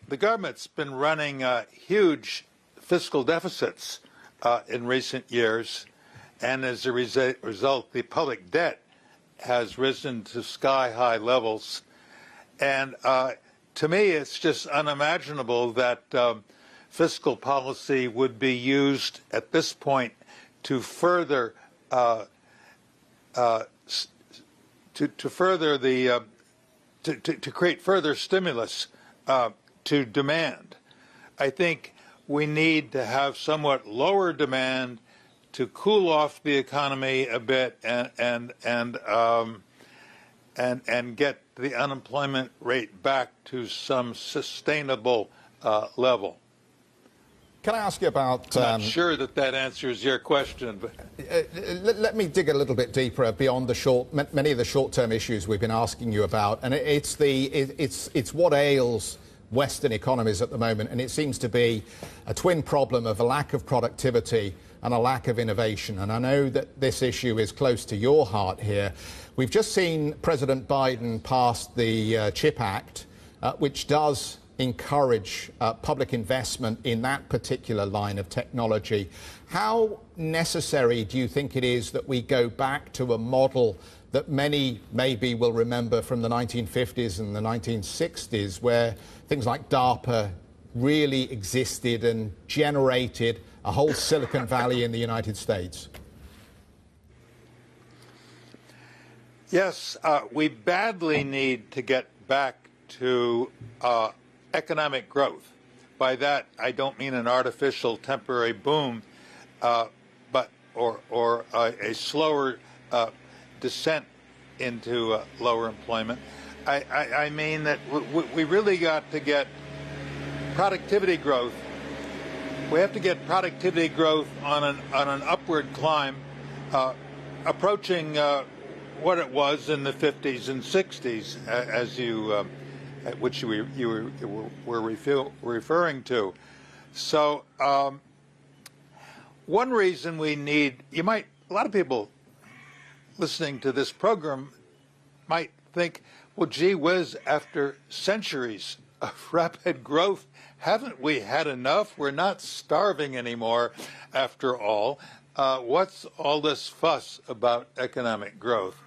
the government's been running huge fiscal deficits in recent years, and as a result, the public debt has risen to sky-high levels. And to me, it's just unimaginable that fiscal policy would be used at this point to further to create further stimulus to demand. I think we need to have somewhat lower demand to cool off the economy a bit and get the unemployment rate back to some sustainable level. Can I ask you about... I'm not sure that answers your question. But let me dig a little bit deeper beyond many of the short-term issues we've been asking you about, and it's what ails Western economies at the moment, and it seems to be a twin problem of a lack of productivity and a lack of innovation. And I know that this issue is close to your heart here. We've just seen President Biden pass the CHIP Act, which does encourage public investment in that particular line of technology. How necessary do you think it is that we go back to a model that many maybe will remember from the 1950s and the 1960s, where things like DARPA really existed and generated a whole Silicon Valley in the United States? Yes, we badly need to get back to economic growth. By that, I don't mean an artificial temporary boom, but a slower descent into lower employment. I mean that we really got to get productivity growth. We have to get productivity growth on an upward climb, approaching what it was in the 50s and 60s, as you which you were referring to. So one reason we need, a lot of people listening to this program might think, well, gee whiz, after centuries of rapid growth, haven't we had enough? We're not starving anymore after all. What's all this fuss about economic growth?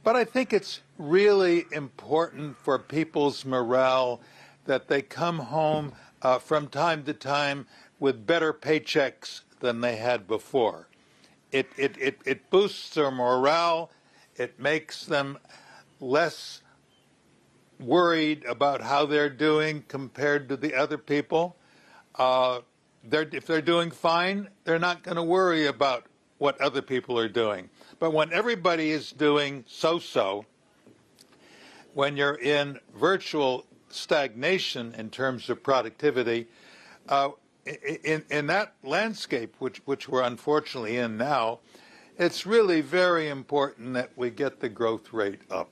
But I think it's really important for people's morale that they come home from time to time with better paychecks than they had before. It boosts their morale. It makes them less worried about how they're doing compared to the other people. If they're doing fine, they're not going to worry about what other people are doing. But when everybody is doing so-so, when you're in virtual stagnation in terms of productivity, in that landscape, which we're unfortunately in now, it's really very important that we get the growth rate up.